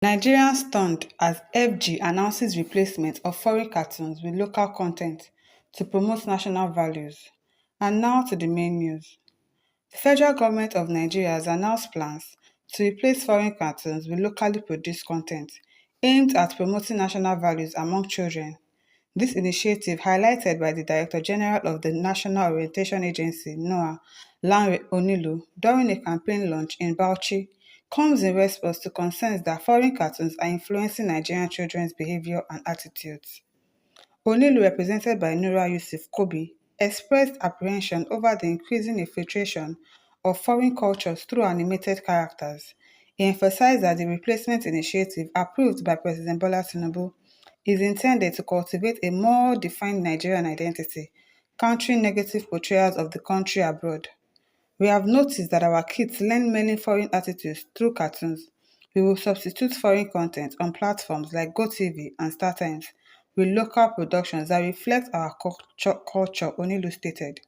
Nigerians stunned as FG announces replacement of foreign cartoons with local content to promote national values. And now to the main news. The federal government of Nigeria has announced plans to replace foreign cartoons with locally produced content aimed at promoting national values among children. This initiative, highlighted by the Director General of the National Orientation Agency, NOAA, Lanre Onilu, during a campaign launch in Bauchi, comes in response to concerns that foreign cartoons are influencing Nigerian children's behavior and attitudes. Onilu, represented by Nura Yusuf Kobi, expressed apprehension over the increasing infiltration of foreign cultures through animated characters. He emphasized that the replacement initiative, approved by President Bola Tinubu, is intended to cultivate a more defined Nigerian identity, countering negative portrayals of the country abroad. We have noticed that our kids learn many foreign attitudes through cartoons. We will substitute foreign content on platforms like GoTV and StarTimes with local productions that reflect our culture, Onilu stated.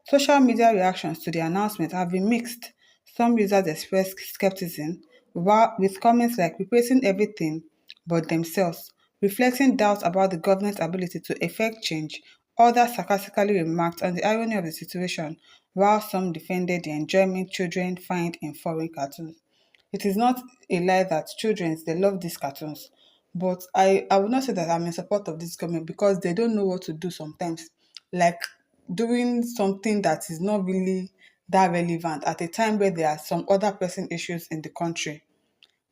Social media reactions to the announcement have been mixed. Some users expressed skepticism, while with comments like replacing everything but themselves, reflecting doubt about the government's ability to effect change. Others sarcastically remarked on the irony of the situation, while some defended the enjoyment children find in foreign cartoons. It is not a lie that children they love these cartoons, but I would not say that I'm in support of this government because they don't know what to do sometimes. Like doing something that is not really that relevant at a time where there are some other pressing issues in the country.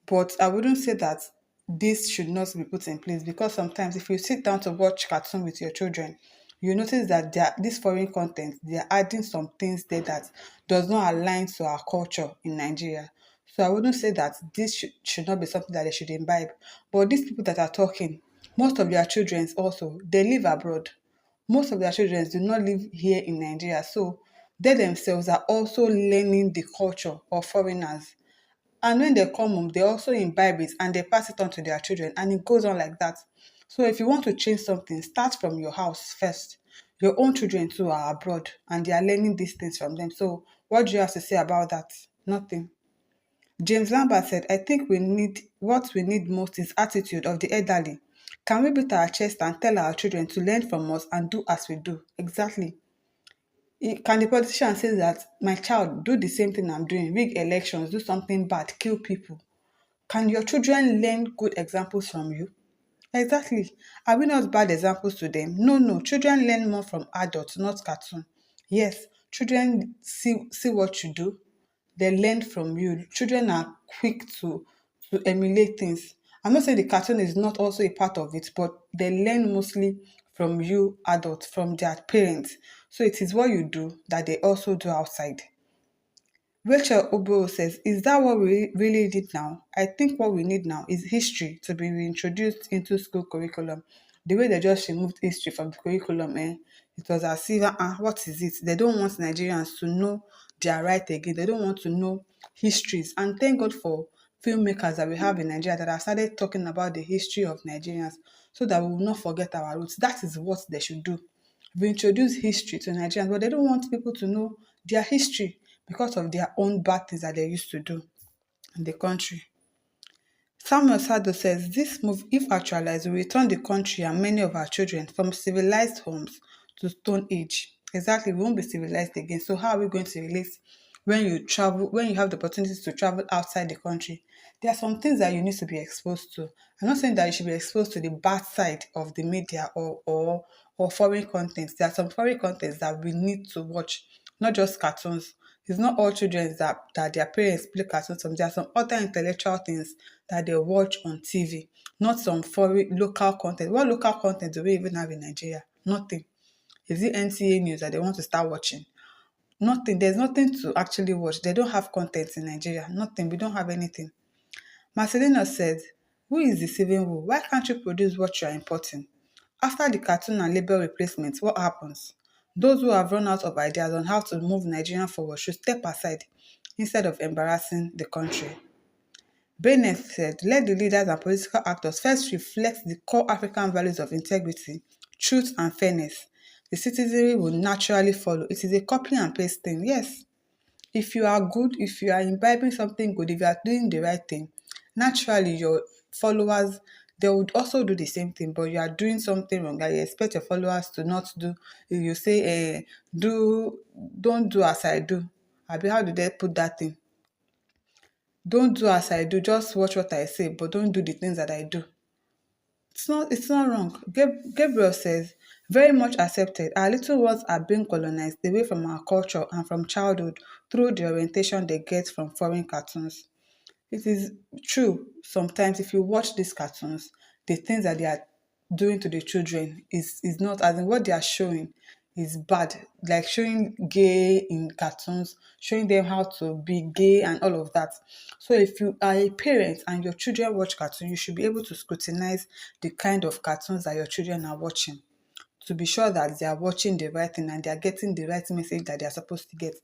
But I wouldn't say that this should not be put in place because sometimes if you sit down to watch cartoon with your children, you notice that this foreign content, they are adding some things there that does not align to our culture in Nigeria. So I wouldn't say that this should not be something that they should imbibe. But these people that are talking, most of their children also, they live abroad. Most of their children do not live here in Nigeria. So they themselves are also learning the culture of foreigners. And when they come home, they also imbibe it and they pass it on to their children, and it goes on like that. So if you want to change something, start from your house first. Your own children too are abroad and they are learning these things from them. So what do you have to say about that? Nothing. James Lambert said, I think what we need most is attitude of the elderly. Can we beat our chest and tell our children to learn from us and do as we do? Exactly. Can the politician say that my child do the same thing I'm doing, rig elections, do something bad, kill people? Can your children learn good examples from you? Exactly. Are we not bad examples to them? No, no. Children learn more from adults, not cartoon. Yes, children see what you do. They learn from you. Children are quick to emulate things. I'm not saying the cartoon is not also a part of it, but they learn mostly from you, adults, from their parents. So it is what you do that they also do outside. Rachel Obo says, is that what we really need now? I think what we need now is history to be reintroduced into school curriculum. The way they just removed history from the curriculum, it was as if, what is it? They don't want Nigerians to know their right again. They don't want to know histories. And thank God for filmmakers that we have in Nigeria that have started talking about the history of Nigerians so that we will not forget our roots. That is what they should do. Reintroduce history to Nigerians, but they don't want people to know their history because of their own bad things that they used to do in the country. Samuel Sado says this move, if actualized, will return the country and many of our children from civilized homes to stone age. Exactly, we won't be civilized again. So how are we going to relate when you travel, when you have the opportunity to travel outside the country? There are some things that you need to be exposed to. I'm not saying that you should be exposed to the bad side of the media or foreign content. There are some foreign contents that we need to watch, not just cartoons. It's not all children that their parents play cartoons from. There are some other intellectual things that they watch on TV, not some foreign local content. What local content do we even have in Nigeria? Nothing. Is it NTA news that they want to start watching? Nothing. There's nothing to actually watch. They don't have content in Nigeria. Nothing. We don't have anything. Marcelino said, who is deceiving who? Why can't you produce what you are importing? After the cartoon and label replacement, what happens? Those who have run out of ideas on how to move Nigeria forward should step aside instead of embarrassing the country. Bennett said, let the leaders and political actors first reflect the core African values of integrity, truth, and fairness. The citizenry will naturally follow. It is a copy and paste thing. Yes, if you are good, if you are imbibing something good, if you are doing the right thing, naturally your followers, they would also do the same thing, but you are doing something wrong and you expect your followers to not do. If you say, do don't do as I do. Abi, how do they put that thing? Don't do as I do, just watch what I say, but don't do the things that I do. It's not wrong. Gabriel says, very much accepted. Our little ones are being colonized away from our culture and from childhood through the orientation they get from foreign cartoons. It is true. Sometimes if you watch these cartoons, the things that they are doing to the children is not, as in what they are showing is bad. Like showing gay in cartoons, showing them how to be gay and all of that. So if you are a parent and your children watch cartoons, you should be able to scrutinize the kind of cartoons that your children are watching to be sure that they are watching the right thing and they are getting the right message that they are supposed to get.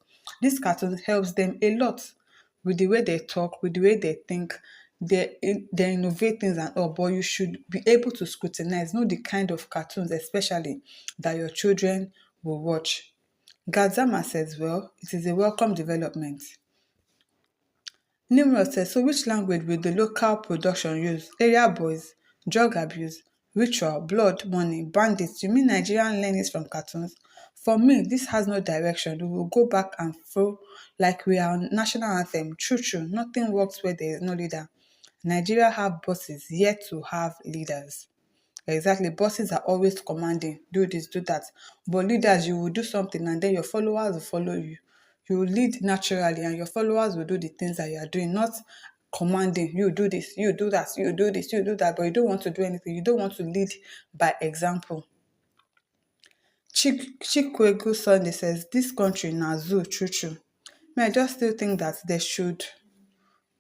This cartoon helps them a lot with the way they talk, with the way they think. They innovate things and all, but you should be able to scrutinize, know the kind of cartoons, especially that your children will watch. Gazama says, well, it is a welcome development. Nimrod says, so which language will the local production use? Area boys, drug abuse, ritual, blood, money, bandits. You mean Nigerian learn it from cartoons? For me, this has no direction. We will go back and fro like we are on national anthem. True, true. Nothing works where there is no leader. Nigeria have bosses, yet to have leaders. Exactly. Bosses are always commanding, do this, do that. But leaders, you will do something and then your followers will follow you. You will lead naturally and your followers will do the things that you are doing, not commanding, you do this, you do that, you do this, you do that, but you don't want to do anything. You don't want to lead by example. Chikwegu Sunday says, this country na zoo, true, true. I just still think that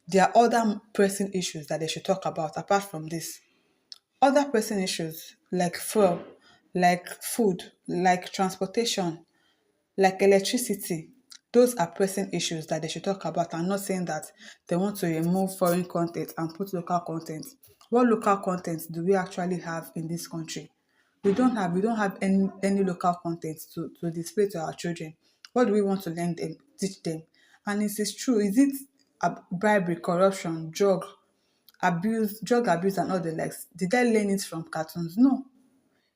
there are other pressing issues that they should talk about apart from this. Other pressing issues like fuel, like food, like transportation, like electricity, those are pressing issues that they should talk about. I'm not saying that they want to remove foreign content and put local content. What local content do we actually have in this country? We don't have any local content to display to our children. What do we want to learn them, teach them? And it is true. Is it bribery, corruption, drug abuse and all the likes? Did I learn it from cartoons? No.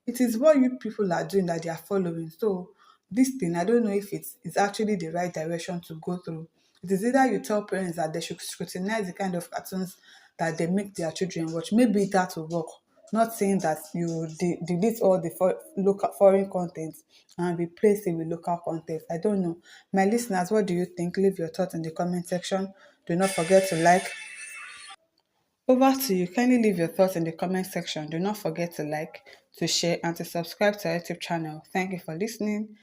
It is what you people are doing that they are following. So this thing, I don't know if it's actually the right direction to go through. It is either you tell parents that they should scrutinize the kind of cartoons that they make their children watch. Maybe that will work. Not saying that you delete all the local foreign content and replace it with local content. I don't know. My listeners, what do you think? Leave your thoughts in the comment section. Do not forget to like. Over to you. Kindly leave your thoughts in the comment section. Do not forget to like, to share, and to subscribe to our YouTube channel. Thank you for listening.